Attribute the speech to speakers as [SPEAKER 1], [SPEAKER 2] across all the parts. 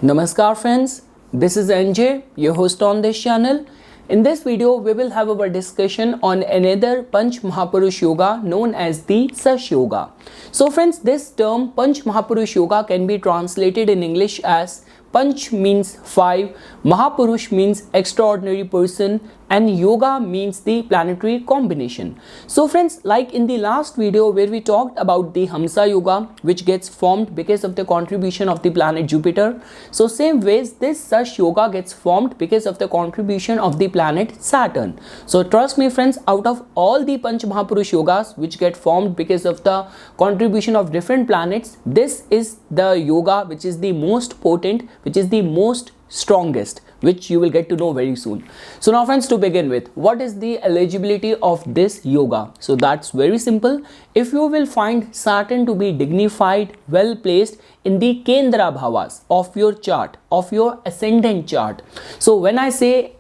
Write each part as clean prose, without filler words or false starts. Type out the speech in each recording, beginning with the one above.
[SPEAKER 1] Namaskar friends, this is NJ, your host on this channel. In this video, we will have our discussion on another Panch Mahapurush Yoga known as the Shash Yoga. So friends, this term Panch Mahapurush Yoga can be translated in English as Panch means 5, Mahapurush means extraordinary person, and Yoga means the planetary combination. So friends, like in the last video where we talked about the Hamsa Yoga, which gets formed because of the contribution of the planet Jupiter. So same ways, this Shash Yoga gets formed because of the contribution of the planet Saturn. So trust me friends, out of all the Panch Mahapurush Yogas which get formed because of the contribution of different planets, this is the yoga which is the most potent, which is the most strongest, which you will get to know very soon. So now friends, to begin with, what is the eligibility of this yoga? So that's very simple. If you will find Saturn to be dignified, well placed in the Kendra Bhavas of your chart, of your ascendant chart. So when I say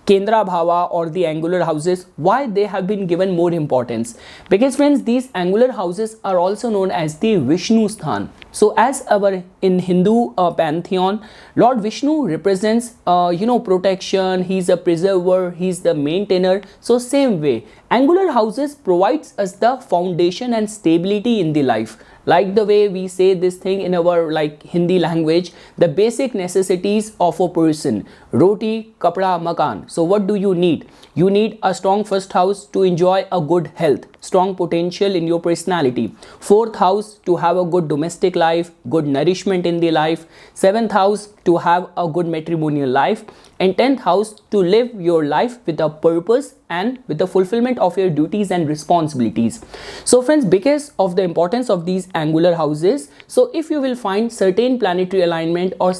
[SPEAKER 1] Kendra Bhava or the angular houses, why they have been given more importance? Because friends, these angular houses are also known as the Vishnu Sthan. So as our in Hindu pantheon, Lord Vishnu represents protection, he's a preserver, he's the maintainer. So same way, angular houses provides us the foundation and stability in the life. Like the way we say this thing in our Hindi language, the basic necessities of a person, roti, kapda, makan. So what do you need? You need a strong first house to enjoy a good health, strong potential in your personality. Fourth house to have a good domestic life, good nourishment in the life. Seventh house to have a good matrimonial life. And 10th house to live your life with a purpose and with the fulfillment of your duties and responsibilities. So friends, because of the importance of these angular houses, so if you will find certain planetary alignment or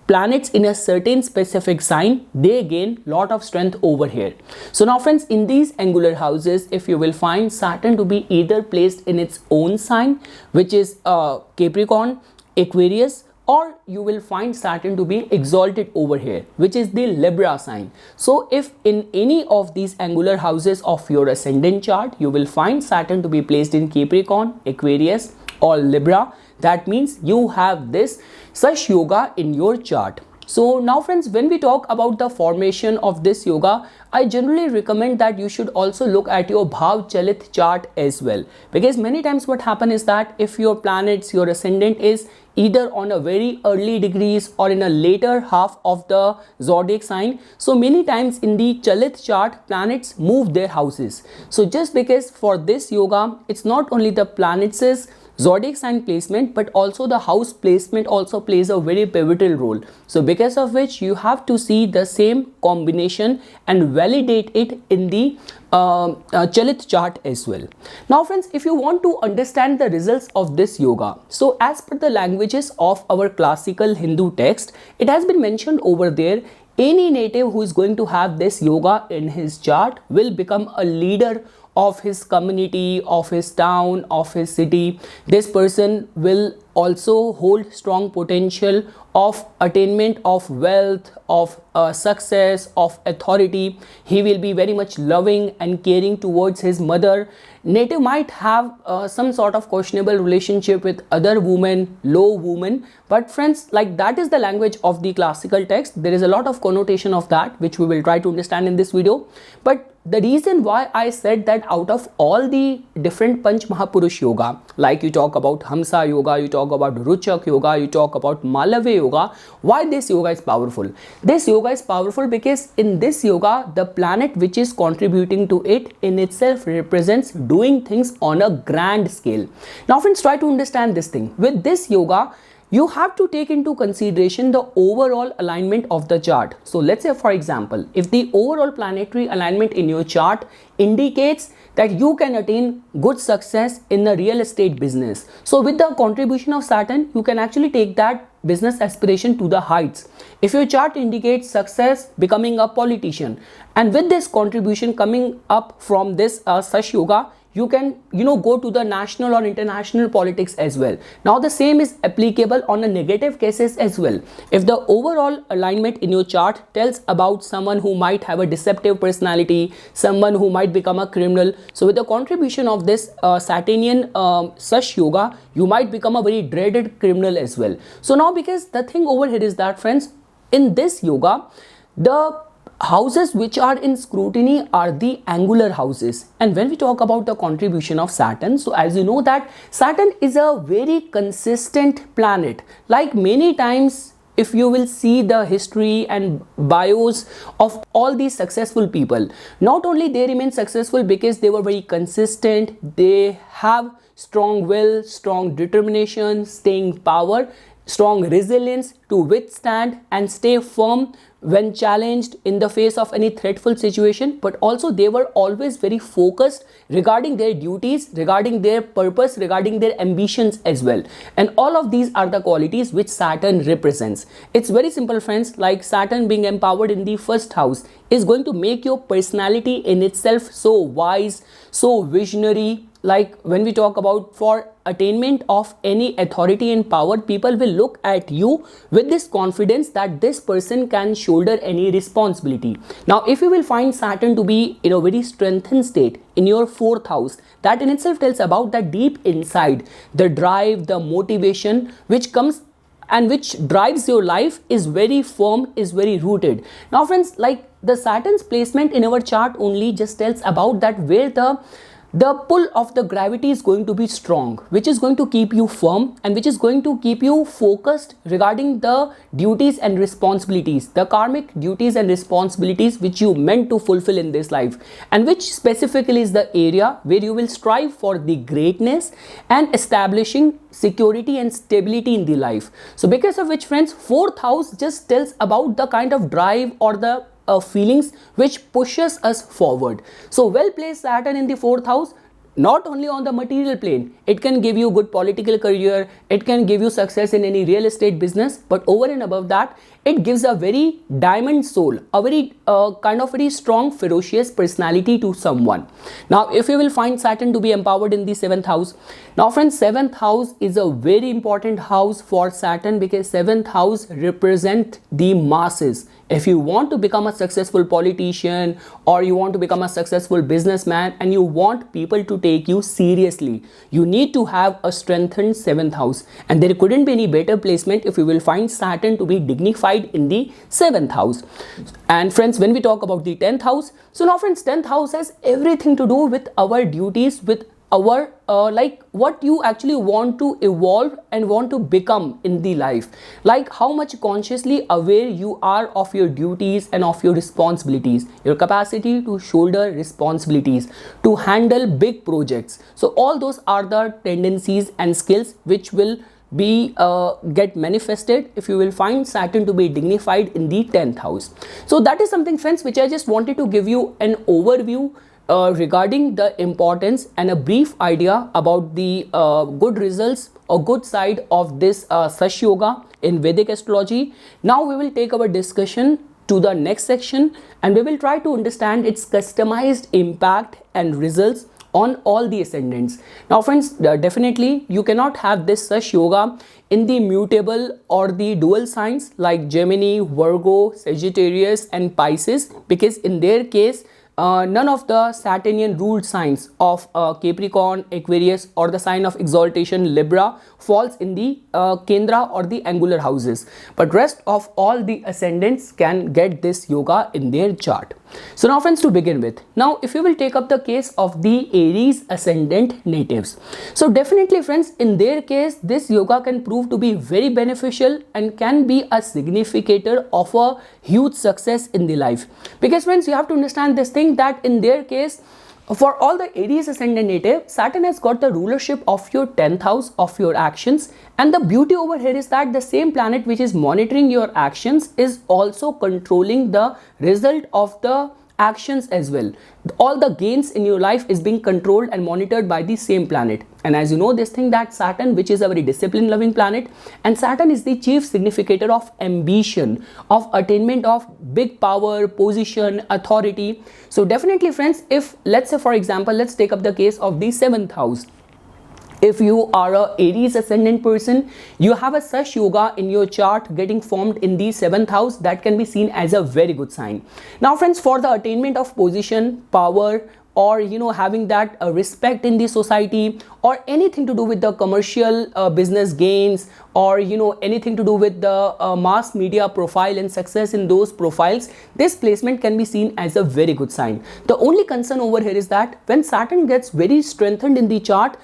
[SPEAKER 1] planets in a certain specific sign, they gain lot of strength over here. So now friends, in these angular houses, if you will find Saturn to be either placed in its own sign, which is Capricorn, Aquarius, or you will find Saturn to be exalted over here, which is the Libra sign. So if in any of these angular houses of your ascendant chart, you will find Saturn to be placed in Capricorn, Aquarius or Libra, that means you have this Shash Yoga in your chart. So now friends, when we talk about the formation of this yoga, I generally recommend that you should also look at your Bhav Chalit chart as well. Because many times what happens is that if your planets, your ascendant is either on a very early degrees or in a later half of the zodiac sign, so many times in the Chalit chart, planets move their houses. So just because for this yoga, it's not only the planets' zodiac sign placement, but also the house placement also plays a very pivotal role. So because of which you have to see the same combination and validate it in the Chalit chart as well. Now friends, if you want to understand the results of this yoga, so as per the languages of our classical Hindu text, it has been mentioned over there, any native who is going to have this yoga in his chart will become a leader of his community, of his town, of his city. This person will also hold strong potential of attainment of wealth, of success, of authority. He will be very much loving and caring towards his mother. Native might have some sort of questionable relationship with other women, low women, but friends, like that is the language of the classical text. There is a lot of connotation of that which we will try to understand in this video. But the reason why I said that out of all the different Panch Mahapurush Yoga, like you talk about Hamsa Yoga, you talk about Ruchak Yoga, you talk about Malavya Yoga, why this yoga is powerful? This yoga is powerful because in this yoga, the planet which is contributing to it in itself represents doing things on a grand scale. Now friends, try to understand this thing. With this yoga, you have to take into consideration the overall alignment of the chart. So let's say for example, if the overall planetary alignment in your chart indicates that you can attain good success in the real estate business. So with the contribution of Saturn, you can actually take that business aspiration to the heights. If your chart indicates success becoming a politician, and with this contribution coming up from this Shash Yoga, you can go to the national or international politics as well. Now the same is applicable on a negative cases as well. If the overall alignment in your chart tells about someone who might have a deceptive personality, someone who might become a criminal, so with the contribution of this Saturnian Sash Yoga, you might become a very dreaded criminal as well. So now, because the thing over here is that, friends, in this yoga, the houses which are in scrutiny are the angular houses. And when we talk about the contribution of Saturn, so as you know that Saturn is a very consistent planet. Like many times, if you will see the history and bios of all these successful people, not only they remain successful because they were very consistent, they have strong will, strong determination, staying power, strong resilience to withstand and stay firm when challenged in the face of any threatful situation, but also they were always very focused regarding their duties, regarding their purpose, regarding their ambitions as well. And all of these are the qualities which Saturn represents. It's very simple, friends. Like Saturn being empowered in the first house is going to make your personality in itself so wise, so visionary. Like when we talk about for attainment of any authority and power, people will look at you with this confidence that this person can shoulder any responsibility. Now, if you will find Saturn to be in a very strengthened state in your fourth house, that in itself tells about that deep inside, the drive, the motivation which comes and which drives your life is very firm, is very rooted. Now, friends, like the Saturn's placement in our chart only just tells about that where the pull of the gravity is going to be strong, which is going to keep you firm and which is going to keep you focused regarding the duties and responsibilities, the karmic duties and responsibilities which you meant to fulfill in this life, and which specifically is the area where you will strive for the greatness and establishing security and stability in the life. So because of which, friends, fourth house just tells about the kind of drive or the feelings which pushes us forward. So well placed Saturn in the fourth house, not only on the material plane, it can give you good political career, it can give you success in any real estate business, but over and above that, it gives a very diamond soul, a very kind of very strong, ferocious personality to someone. Now, if you will find Saturn to be empowered in the seventh house, now friends, seventh house is a very important house for Saturn because seventh house represents the masses. If you want to become a successful politician or you want to become a successful businessman and you want people to take you seriously, you need to have a strengthened seventh house. And there couldn't be any better placement if you will find Saturn to be dignified in the seventh house. And friends, when we talk about the 10th house, so now friends, 10th house has everything to do with our duties, with our like what you actually want to evolve and want to become in the life, like how much consciously aware you are of your duties and of your responsibilities, your capacity to shoulder responsibilities, to handle big projects. So all those are the tendencies and skills which will be get manifested if you will find Saturn to be dignified in the 10th house. So that is something, friends, which I just wanted to give you an overview regarding the importance and a brief idea about the good results or good side of this Sash Yoga in Vedic Astrology. Now we will take our discussion to the next section and we will try to understand its customized impact and results on all the ascendants. Now friends, definitely you cannot have this Sash Yoga in the mutable or the dual signs like Gemini, Virgo, Sagittarius and Pisces, because in their case none of the Saturnian ruled signs of Capricorn, Aquarius or the sign of exaltation Libra falls in the Kendra or the angular houses, but rest of all the ascendants can get this yoga in their chart. So now friends, to begin with, now if you will take up the case of the Aries ascendant natives, so definitely friends, in their case this yoga can prove to be very beneficial and can be a significator of a huge success in the life, because friends, you have to understand this thing that in their case, for all the Aries ascendant native, Saturn has got the rulership of your 10th house, of your actions, and the beauty over here is that the same planet which is monitoring your actions is also controlling the result of the actions as well. All the gains in your life is being controlled and monitored by the same planet. And as you know this thing, that Saturn, which is a very discipline loving planet, and Saturn is the chief significator of ambition, of attainment of big power, position, authority. So definitely friends, if let's say for example, let's take up the case of the 7th house. If you are a Aries ascendant person, you have a Sash Yoga in your chart getting formed in the 7th house, that can be seen as a very good sign. Now friends, for the attainment of position, power, or having that respect in the society, or anything to do with the commercial business gains, or anything to do with the mass media profile and success in those profiles, this placement can be seen as a very good sign. The only concern over here is that when Saturn gets very strengthened in the chart,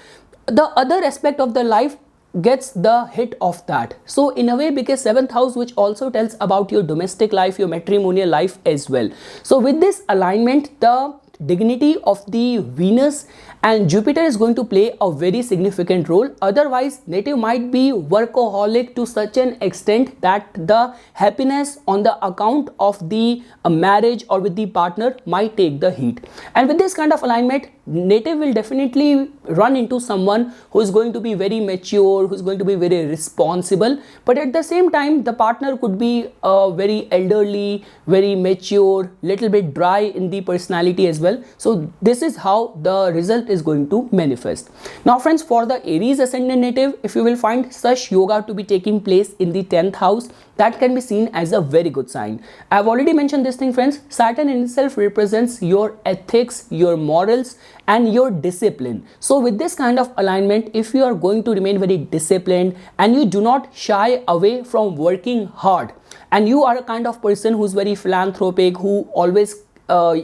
[SPEAKER 1] the other aspect of the life gets the hit of that. So in a way, because 7th house, which also tells about your domestic life, your matrimonial life as well. So with this alignment, the dignity of the Venus and Jupiter is going to play a very significant role. Otherwise, native might be workaholic to such an extent that the happiness on the account of the marriage or with the partner might take the heat. And with this kind of alignment, native will definitely run into someone who is going to be very mature, who is going to be very responsible, but at the same time the partner could be very elderly, very mature, little bit dry in the personality as well. So this is how the result is going to manifest. Now friends, for the Aries ascendant native, if you will find Sash Yoga to be taking place in the 10th house, that can be seen as a very good sign. I have already mentioned this thing friends, Saturn in itself represents your ethics, your morals and your discipline. So with this kind of alignment, if you are going to remain very disciplined and you do not shy away from working hard, and you are a kind of person who's very philanthropic, who always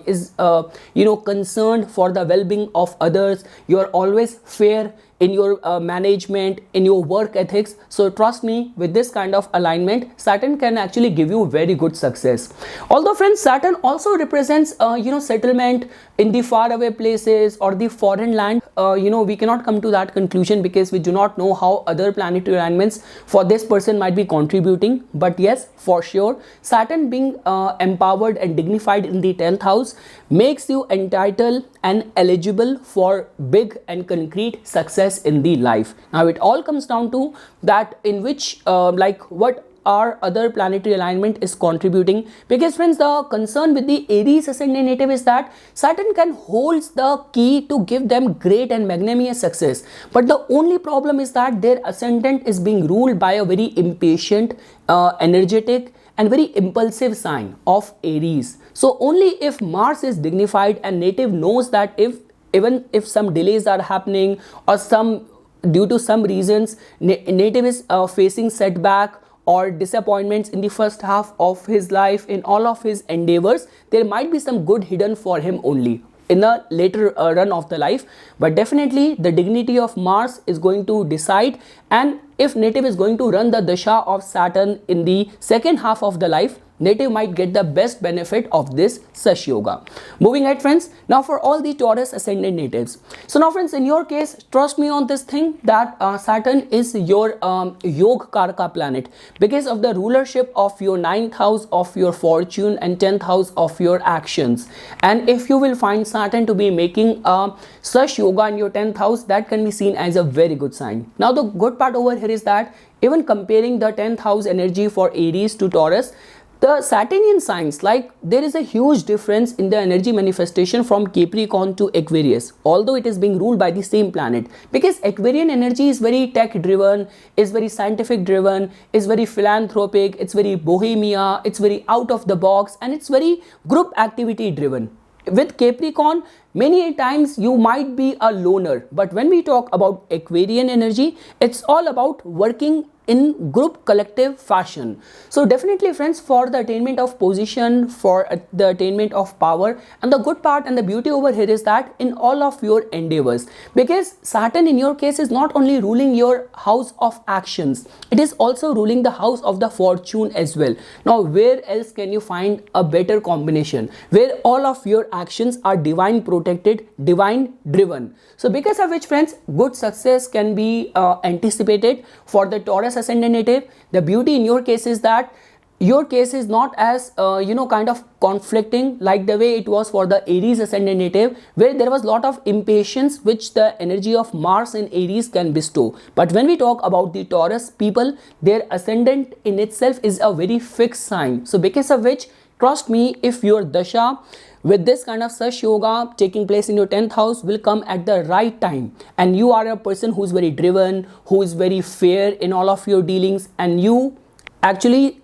[SPEAKER 1] is concerned for the well-being of others, you are always fair in your management, in your work ethics. So trust me, with this kind of alignment, Saturn can actually give you very good success. Although friends, Saturn also represents settlement in the faraway places or the foreign land. We cannot come to that conclusion because we do not know how other planetary alignments for this person might be contributing. But yes, for sure, Saturn being empowered and dignified in the 10th house makes you entitled and eligible for big and concrete success in the life. Now it all comes down to that in which what our other planetary alignment is contributing, because friends, the concern with the Aries ascendant native is that Saturn can hold the key to give them great and magnanimous success, but the only problem is that their ascendant is being ruled by a very impatient, energetic and very impulsive sign of Aries. So only if Mars is dignified and native knows that even if some delays are happening or due to some reasons native is facing setback or disappointments in the first half of his life, in all of his endeavors, there might be some good hidden for him only in a later run of the life. But definitely the dignity of Mars is going to decide, and if native is going to run the dasha of Saturn in the second half of the life, native might get the best benefit of this Sash Yoga. Moving ahead friends, now for all the Taurus ascendant natives. So now friends, in your case, trust me on this thing that Saturn is your Yog Karaka planet because of the rulership of your 9th house of your fortune and 10th house of your actions. And if you will find Saturn to be making Sash Yoga in your 10th house, that can be seen as a very good sign. Now the good part over here is that even comparing the 10th house energy for Aries to Taurus, the Saturnian signs, there is a huge difference in the energy manifestation from Capricorn to Aquarius, although it is being ruled by the same planet, because Aquarian energy is very tech driven, is very scientific driven, is very philanthropic, it's very bohemia, it's very out of the box, and it's very group activity driven. With Capricorn, many times you might be a loner, but when we talk about Aquarian energy, it's all about working in group collective fashion. So definitely friends, for the attainment of position, for the attainment of power, and the good part and the beauty over here is that in all of your endeavors, because Saturn in your case is not only ruling your house of actions, it is also ruling the house of the fortune as well. Now where else can you find a better combination where all of your actions are divine protected, divine driven? So because of which friends, good success can be anticipated for the Taurus ascendant native. The beauty in your case is that your case is not as kind of conflicting like the way it was for the Aries ascendant native, where there was a lot of impatience which the energy of Mars in Aries can bestow. But when we talk about the Taurus people, their ascendant in itself is a very fixed sign. So because of which, trust me, if your dasha with this kind of Sash Yoga taking place in your 10th house will come at the right time, and you are a person who is very driven, who is very fair in all of your dealings, and you actually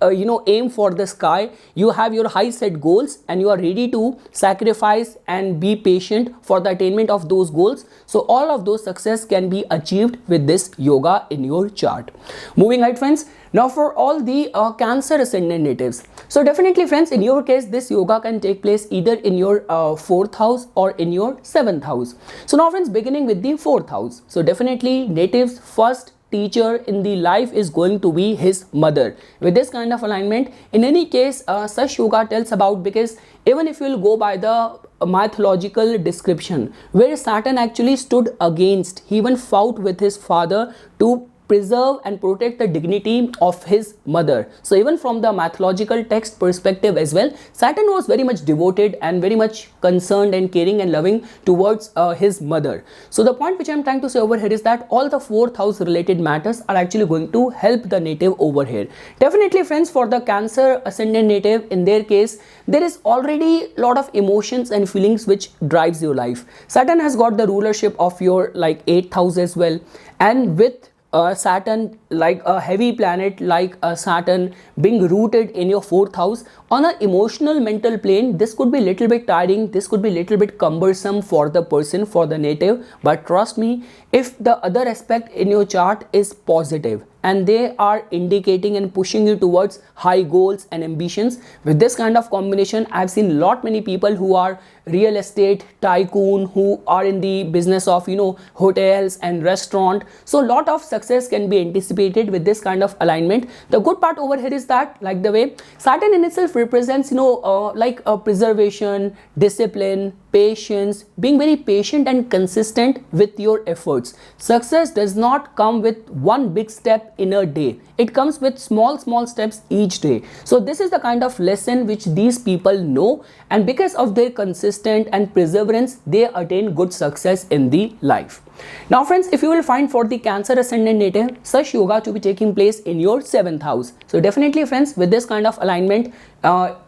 [SPEAKER 1] aim for the sky. You have your high set goals and you are ready to sacrifice and be patient for the attainment of those goals. So all of those success can be achieved with this yoga in your chart. Moving ahead, friends, now for all the Cancer ascendant natives, so definitely friends, in your case this yoga can take place either in your 4th house or in your 7th house. So now friends, beginning with the 4th house, so definitely natives first teacher in the life is going to be his mother. With this kind of alignment, in any case, Sash Yoga tells about, because even if you will go by the mythological description, where Saturn actually stood against, he even fought with his father to preserve and protect the dignity of his mother. So even from the mythological text perspective as well, Saturn was very much devoted and very much concerned and caring and loving towards his mother. So the point which I am trying to say over here is that all the 4th house related matters are actually going to help the native over here. Definitely friends, for the Cancer ascendant native, in their case, there is already a lot of emotions and feelings which drives your life. Saturn has got the rulership of your 8th house as well, and with Saturn, like a heavy planet like Saturn being rooted in your 4th house, on an emotional mental plane, this could be little bit tiring, this could be little bit cumbersome for the person, for the native. But trust me, if the other aspect in your chart is positive and they are indicating and pushing you towards high goals and ambitions, with this kind of combination, I've seen lot many people who are real estate tycoon, who are in the business of hotels and restaurant. So a lot of success can be anticipated with this kind of alignment. The good part over here is that, like the way Saturn in itself represents like a preservation, discipline, patience, being very patient and consistent with your efforts. Success does not come with one big step in a day, it comes with small steps each day. So this is the kind of lesson which these people know, and because of their consistent and perseverance, they attain good success in the life. Now friends, if you will find for the Cancer ascendant native, Sash Yoga to be taking place in your 7th house. So definitely friends, with this kind of alignment,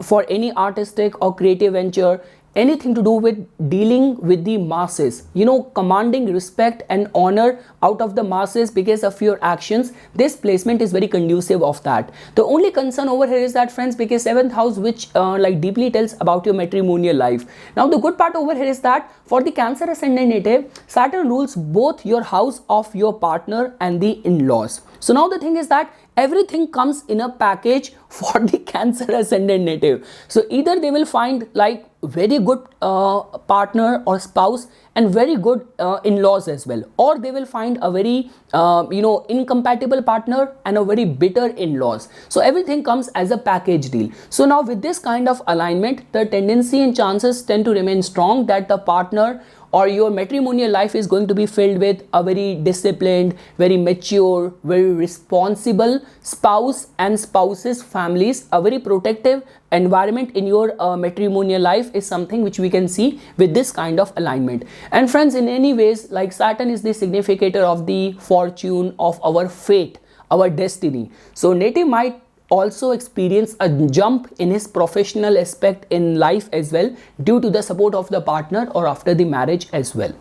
[SPEAKER 1] for any artistic or creative venture, anything to do with dealing with the masses, commanding respect and honor out of the masses because of your actions, this placement is very conducive of that. The only concern over here is that friends, because 7th house which deeply tells about your matrimonial life. Now the good part over here is that for the Cancer ascendant native, Saturn rules both your house of your partner and the in-laws. So now the thing is that everything comes in a package for the Cancer ascendant native. So either they will find like very good partner or spouse and very good in-laws as well, or they will find a very incompatible partner and a very bitter in-laws. So everything comes as a package deal. So now with this kind of alignment, the tendency and chances tend to remain strong that the partner or your matrimonial life is going to be filled with a very disciplined, very mature, very responsible spouse and spouses' families. A very protective environment in your matrimonial life is something which we can see with this kind of alignment. And friends, in any ways, like Saturn is the significator of the fortune, of our fate, our destiny. So native might also experience a jump in his professional aspect in life as well, due to the support of the partner or after the marriage as well.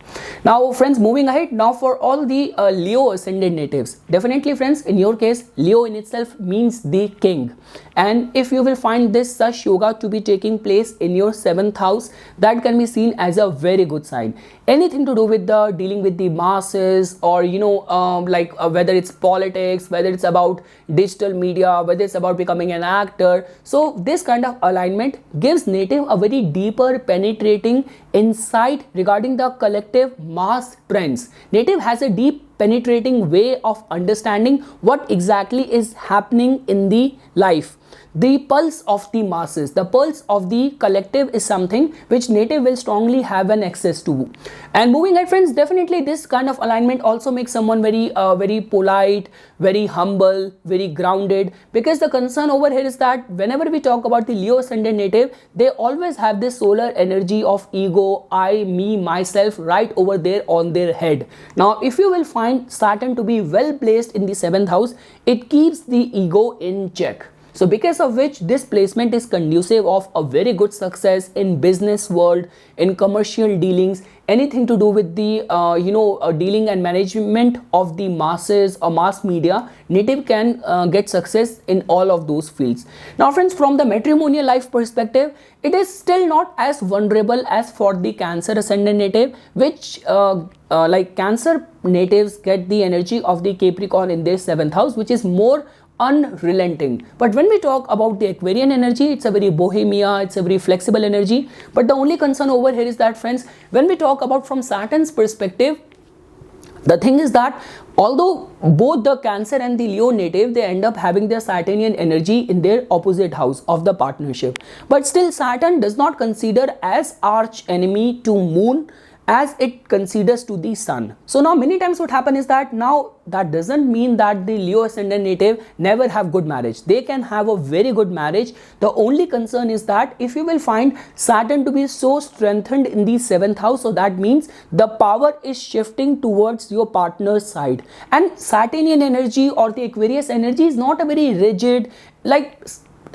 [SPEAKER 1] Now friends, moving ahead, now for all the Leo ascendant natives, definitely friends, in your case, Leo in itself means the king. And if you will find this Sash Yoga to be taking place in your 7th house, that can be seen as a very good sign. Anything to do with the dealing with the masses, or whether it's politics, whether it's about digital media, whether it's about becoming an actor. So this kind of alignment gives native a very deeper penetrating insight regarding the collective mass trends. Native has a deep penetrating way of understanding what exactly is happening in the life. The pulse of the masses, the pulse of the collective is something which native will strongly have an access to. And moving ahead, friends, definitely this kind of alignment also makes someone very polite, very humble, very grounded, because the concern over here is that whenever we talk about the Leo ascendant native, they always have this solar energy of ego, I, me, myself right over there on their head. Now if you will find Saturn to be well placed in the 7th house, it keeps the ego in check. So because of which this placement is conducive of a very good success in business world, in commercial dealings, anything to do with the dealing and management of the masses or mass media, native can get success in all of those fields. Now friends, from the matrimonial life perspective, it is still not as vulnerable as for the Cancer ascendant native, which like Cancer natives get the energy of the Capricorn in their 7th house, which is more unrelenting. But when we talk about the Aquarian energy, it's a very bohemia, it's a very flexible energy. But the only concern over here is that, friends, when we talk about from Saturn's perspective, the thing is that although both the Cancer and the Leo native, they end up having their Saturnian energy in their opposite house of the partnership, but still Saturn does not consider as arch enemy to Moon as it considers to the Sun. So now many times what happen is that now that doesn't mean that the Leo ascendant native never have good marriage. They can have a very good marriage. The only concern is that if you will find Saturn to be so strengthened in the 7th house, so that means the power is shifting towards your partner's side. And Saturnian energy or the Aquarius energy is not a very rigid, like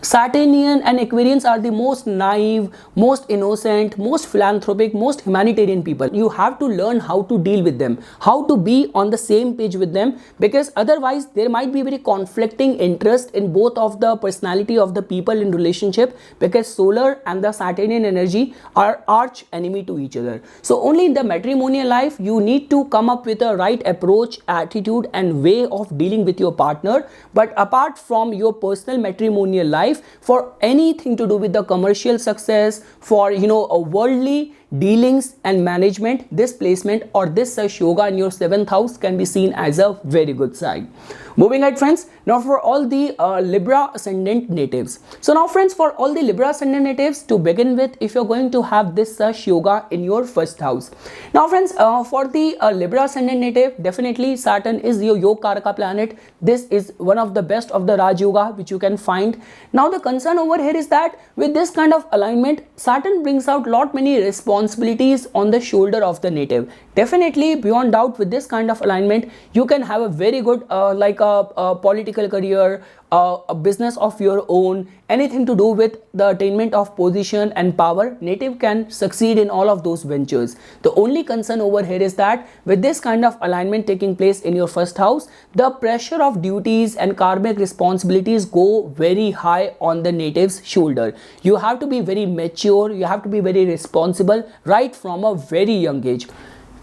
[SPEAKER 1] Saturnian and Aquarians are the most naive, most innocent, most philanthropic, most humanitarian people. You have to learn how to deal with them, how to be on the same page with them, because otherwise there might be very conflicting interest in both of the personality of the people in relationship, because solar and the Saturnian energy are arch enemy to each other. So only in the matrimonial life you need to come up with a right approach, attitude and way of dealing with your partner. But apart from your personal matrimonial life, for anything to do with the commercial success, for a worldly dealings and management, this placement or this Sash Yoga in your 7th house can be seen as a very good sign. Moving ahead, friends, now for all the Libra ascendant natives. So now friends, for all the Libra ascendant natives, to begin with, if you're going to have this Sash Yoga in your 1st house. Now friends, for the Libra ascendant native, definitely Saturn is your Yoga Karaka planet. This is one of the best of the Raj Yoga which you can find. Now the concern over here is that with this kind of alignment, Saturn brings out lot many responsibilities on the shoulder of the native. Definitely, beyond doubt, with this kind of alignment, you can have a very good like a political career, a business of your own, anything to do with the attainment of position and power. Native can succeed in all of those ventures. The only concern over here is that with this kind of alignment taking place in your 1st house, the pressure of duties and karmic responsibilities go very high on the native's shoulder. You have to be very mature, you have to be very responsible right from a very young age.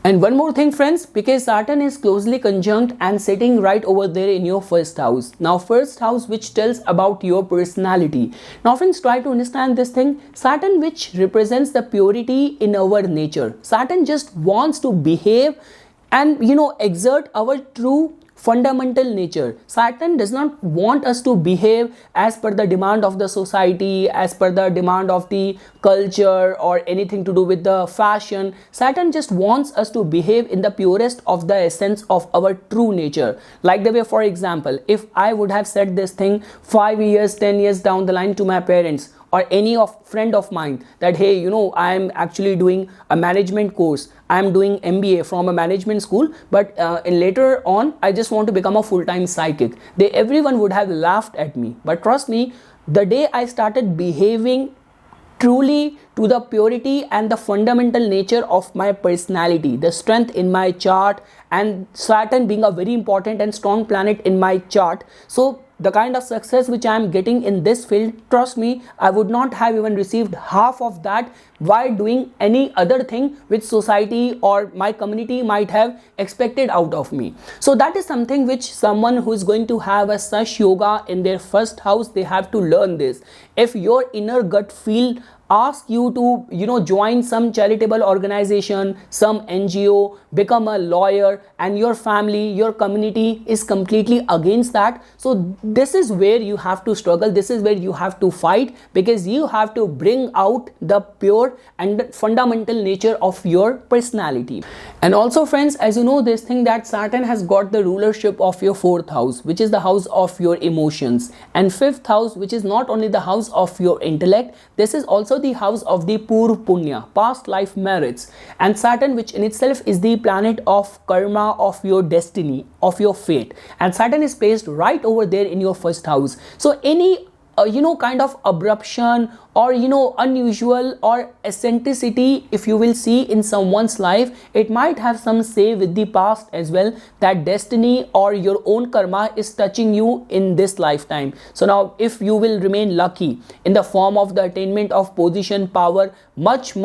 [SPEAKER 1] And one more thing, friends, because Saturn is closely conjunct and sitting right over there in your 1st house. Now 1st house which tells about your personality. Now friends, try to understand this thing. Saturn which represents the purity in our nature. Saturn just wants to behave and exert our true fundamental nature. Saturn does not want us to behave as per the demand of the society, as per the demand of the culture or anything to do with the fashion. Saturn just wants us to behave in the purest of the essence of our true nature. Like the way, for example, if I would have said this thing 5 years, 10 years down the line to my parents or any friend of mine that, hey, I am actually doing a management course, I am doing MBA from a management school, but in later on I just want to become a full-time psychic, everyone would have laughed at me. But trust me, the day I started behaving truly to the purity and the fundamental nature of my personality, the strength in my chart, and Saturn being a very important and strong planet in my chart, so the kind of success which I am getting in this field, trust me, I would not have even received half of that while doing any other thing which society or my community might have expected out of me. So that is something which someone who is going to have a Sash Yoga in their 1st house, they have to learn this. If your inner gut feel ask you to, join some charitable organization, some NGO, become a lawyer, and your family, your community is completely against that. So this is where you have to struggle, this is where you have to fight, because you have to bring out the pure and fundamental nature of your personality. And also friends, as you know this thing that Saturn has got the rulership of your 4th house, which is the house of your emotions, and 5th house, which is not only the house of your intellect, this is also the house of the Purv Punya, past life merits. And Saturn, which in itself is the planet of karma, of your destiny, of your fate, and Saturn is placed right over there in your 1st house. So any kind of abruption or unusual or eccentricity, if you will see in someone's life, it might have some say with the past as well, that destiny or your own karma is touching you in this lifetime. So now if you will remain lucky in the form of the attainment of position, power, much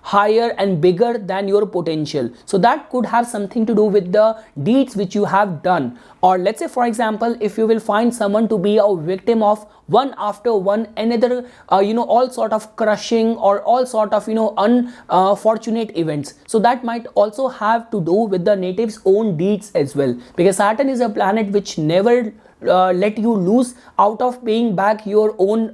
[SPEAKER 1] higher and bigger than your potential, so that could have something to do with the deeds which you have done. Or let's say for example, if you will find someone to be a victim of one after one another all sort of crushing or all sort of unfortunate events, so that might also have to do with the native's own deeds as well, because Saturn is a planet which never let you lose out of paying back your own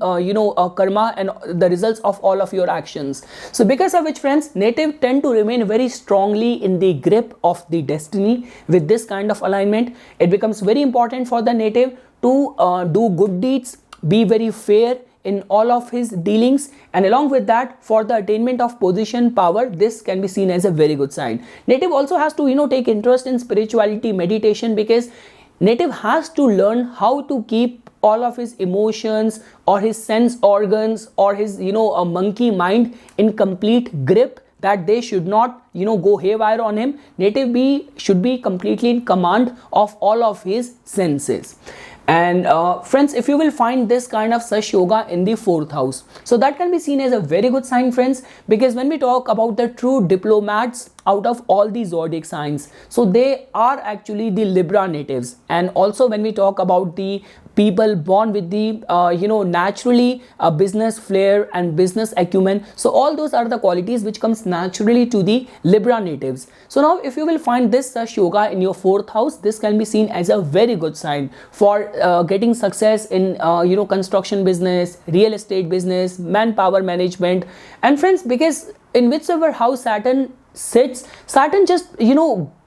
[SPEAKER 1] karma and the results of all of your actions. So because of which friends, native tend to remain very strongly in the grip of the destiny. With this kind of alignment, it becomes very important for the native to do good deeds, be very fair in all of his dealings, and along with that, for the attainment of position, power, this can be seen as a very good sign. Native also has to take interest in spirituality, meditation, because native has to learn how to keep all of his emotions or his sense organs or his a monkey mind in complete grip, that they should not go haywire on him. Native should be completely in command of all of his senses. And friends, if you will find this kind of Sash Yoga in the 4th house, so that can be seen as a very good sign friends, because when we talk about the true diplomats out of all the zodiac signs, so they are actually the Libra natives. And also when we talk about the people born with the naturally business flair and business acumen, so all those are the qualities which comes naturally to the Libra natives. So now if you will find this Sash Yoga in your 4th house, this can be seen as a very good sign for getting success in construction business, real estate business, manpower management. And friends, because in whichever house Saturn sits, Saturn just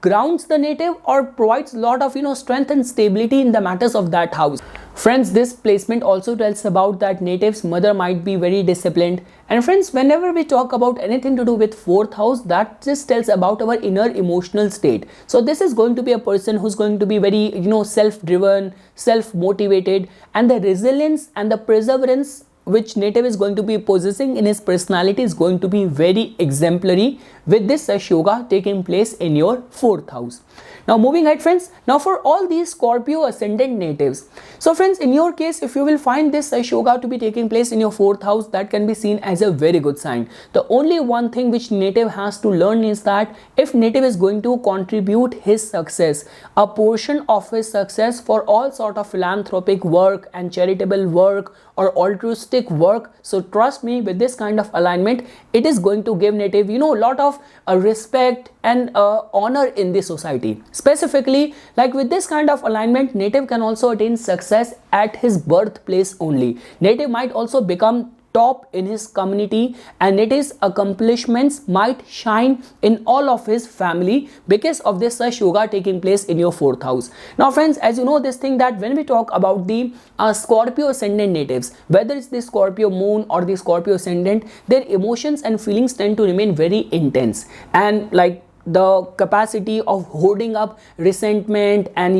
[SPEAKER 1] grounds the native or provides a lot of strength and stability in the matters of that house. Friends, this placement also tells about that native's mother might be very disciplined. And friends, whenever we talk about anything to do with 4th house, that just tells about our inner emotional state. So this is going to be a person who's going to be very self-driven, self-motivated, and the resilience and the perseverance which native is going to be possessing in his personality is going to be very exemplary with this Sash Yoga taking place in your 4th house. Now moving ahead friends, now for all these Scorpio ascendant natives, so friends, in your case, if you will find this Sash Yoga to be taking place in your 4th house, that can be seen as a very good sign. The only one thing which native has to learn is that if native is going to contribute his success, a portion of his success for all sort of philanthropic work and charitable work or altruistic work, so trust me, with this kind of alignment, it is going to give native a lot of respect and honor in the society. Specifically, like with this kind of alignment, native can also attain success at his birthplace only. Native might also become top in his community, and native's accomplishments might shine in all of his family because of this Sash Yoga taking place in your 4th house. Now friends, as you know this thing that when we talk about the Scorpio ascendant natives, whether it's the Scorpio moon or the Scorpio ascendant, their emotions and feelings tend to remain very intense, and like the capacity of holding up resentment and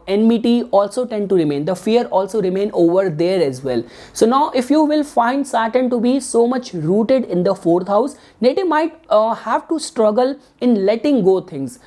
[SPEAKER 1] enmity also tend to remain. The fear also remain over there as well. So now if you will find Saturn to be so much rooted in the 4th house, native might have to struggle in letting go things,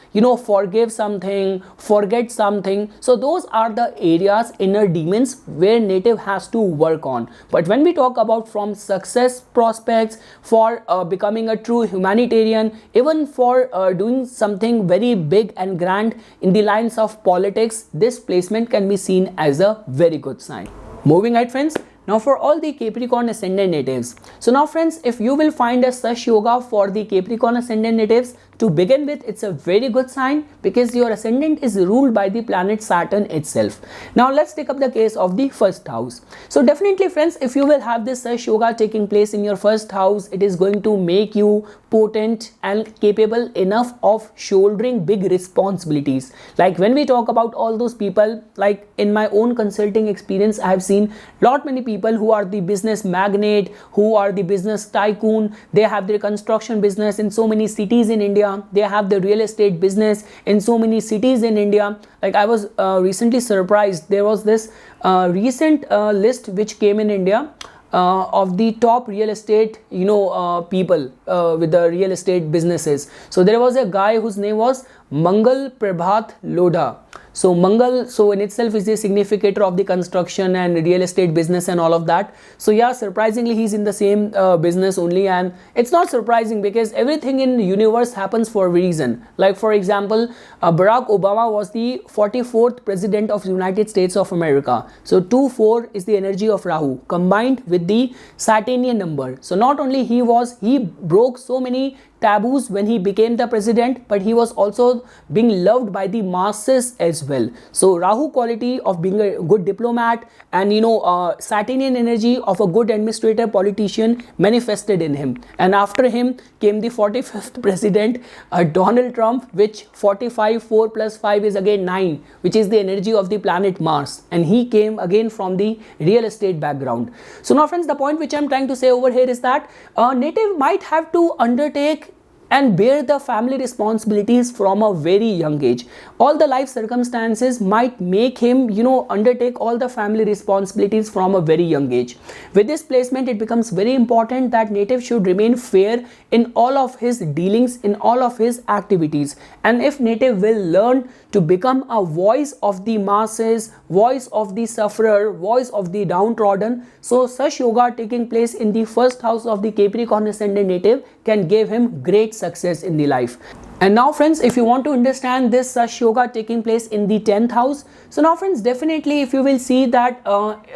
[SPEAKER 1] forgive something, forget something. So those are the areas, inner demons, where native has to work on. But when we talk about from success prospects, for becoming a true humanitarian, even for doing something very big and grand in the lines of politics, this placement can be seen as a very good sign. Moving ahead friends, Now for all the Capricorn ascendant natives, so now friends, if you will find a Sash Yoga for the Capricorn ascendant natives, to begin with, it's a very good sign because your ascendant is ruled by the planet Saturn itself. Now let's take up the case of the first house. So definitely friends, if you will have this Sash Yoga taking place in your first house, it is going to make you potent and capable enough of shouldering big responsibilities. Like when we talk about all those people, like in my own consulting experience, I have seen lot many people who are the business magnate, who are the business tycoon. They have their construction business in so many cities in India. They have the real estate business in so many cities in India. Like I was recently surprised. There was this recent list which came in India of the top real estate, people with the real estate businesses. So there was a guy whose name was Mangal Prabhat Lodha. So Mangal, so in itself is a significator of the construction and real estate business and all of that. So yeah, surprisingly he's in the same business only, and it's not surprising because everything in the universe happens for a reason. Like for example, Barack Obama was the 44th president of the United States of America. So 2-4 is the energy of Rahu combined with the Saturnian number. So not only he broke so many taboos when he became the president, but he was also being loved by the masses as well. So Rahu quality of being a good diplomat and Saturnian energy of a good administrator, politician manifested in him. And after him came the 45th president, Donald Trump, which 45, 4 plus 5 is again 9, which is the energy of the planet Mars, and he came again from the real estate background. So now friends, the point which I'm trying to say over here is that a native might have to undertake and bear the family responsibilities from a very young age. All the life circumstances might make him, undertake all the family responsibilities from a very young age. With this placement, it becomes very important that native should remain fair in all of his dealings, in all of his activities. And if native will learn to become a voice of the masses, voice of the sufferer, voice of the downtrodden, so Sash Yoga taking place in the first house of the Capricorn ascendant native can give him great success in the life. And now friends, if you want to understand this Sash Yoga taking place in the 10th house, so now friends, definitely if you will see that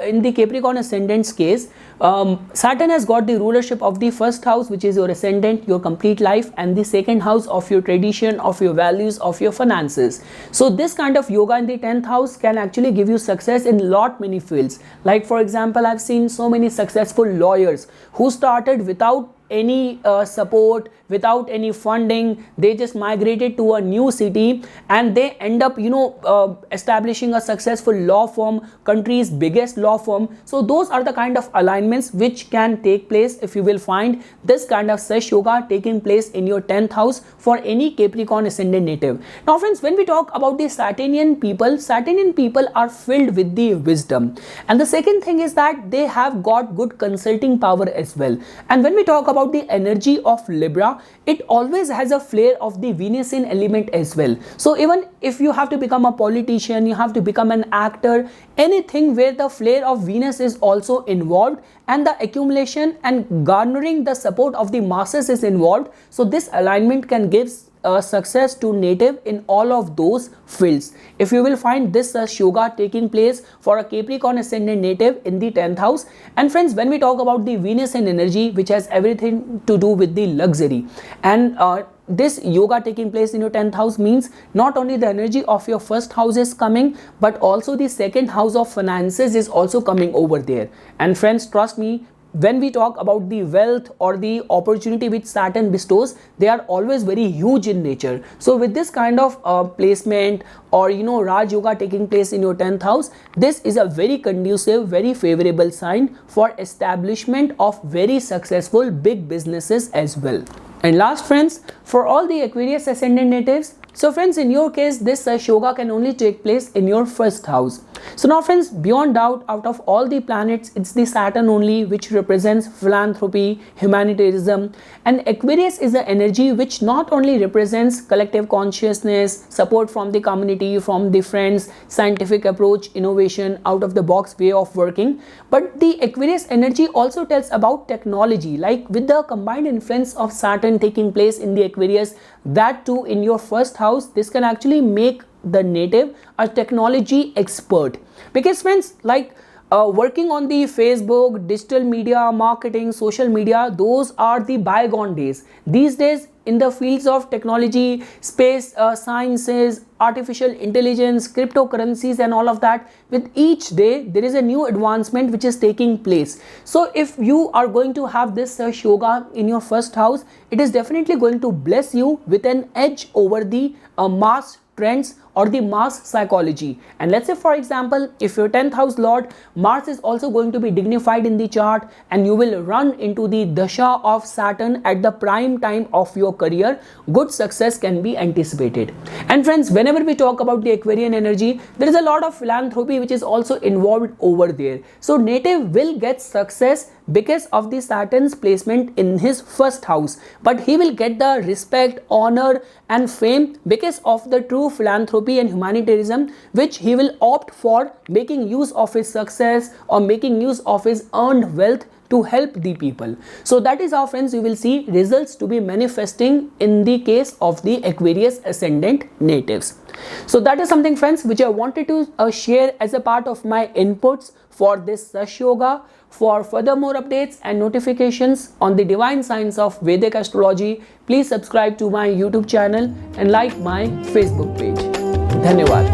[SPEAKER 1] in the Capricorn ascendant's case, Saturn has got the rulership of the first house, which is your ascendant, your complete life, and the second house of your tradition, of your values, of your finances. So this kind of yoga in the 10th house can actually give you success in lot many fields. Like for example, I've seen so many successful lawyers who started without any support, without any funding. They just migrated to a new city and they end up establishing a successful law firm, country's biggest law firm. So those are the kind of alignments which can take place if you will find this kind of Sash Yoga taking place in your 10th house for any Capricorn ascendant native. Now friends, when we talk about the Saturnian people are filled with the wisdom, and the second thing is that they have got good consulting power as well. And when we talk about the energy of Libra, it always has a flair of the Venusian element as well. So even if you have to become a politician, you have to become an actor, anything where the flair of Venus is also involved and the accumulation and garnering the support of the masses is involved, so this alignment can give success to native in all of those fields. If you will find this Sash Yoga taking place for a Capricorn ascendant native in the 10th house. And friends, when we talk about the Venus and energy, which has everything to do with the luxury, and this yoga taking place in your 10th house means not only the energy of your first house is coming, but also the second house of finances is also coming over there. And friends, trust me, when we talk about the wealth or the opportunity which Saturn bestows, they are always very huge in nature. So with this kind of placement or Raj Yoga taking place in your 10th house, this is a very conducive, very favorable sign for establishment of very successful big businesses as well. And last friends, for all the Aquarius ascendant natives, so friends, in your case, this Sash Yoga can only take place in your first house. So now friends, beyond doubt, out of all the planets, it's the Saturn only which represents philanthropy, humanitarianism, and Aquarius is the energy which not only represents collective consciousness, support from the community, from the friends, scientific approach, innovation, out of the box way of working, but the Aquarius energy also tells about technology, like with the combined influence of Saturn taking place in the Aquarius, that too in your first house, this can actually make the native a technology expert. Because friends, like working on the Facebook, digital media, marketing, social media, those are the bygone days. These days, in the fields of technology, space sciences, artificial intelligence, cryptocurrencies and all of that, with each day there is a new advancement which is taking place. So if you are going to have this Sash Yoga in your first house, it is definitely going to bless you with an edge over the mass trends or the mass psychology. And let's say, for example, if your 10th house lord Mars is also going to be dignified in the chart and you will run into the dasha of Saturn at the prime time of your career, good success can be anticipated. And friends, whenever we talk about the Aquarian energy, there is a lot of philanthropy which is also involved over there. So native will get success because of the Saturn's placement in his first house, but he will get the respect, honor and fame because of the true philanthropy and humanitarianism which he will opt for, making use of his success or making use of his earned wealth to help the people. So that is how, friends, you will see results to be manifesting in the case of the Aquarius ascendant natives. So that is something, friends, which I wanted to share as a part of my inputs for this Sash Yoga. For further more updates and notifications on the divine science of Vedic astrology, please subscribe to my YouTube channel and like my Facebook page. Dhanyawad.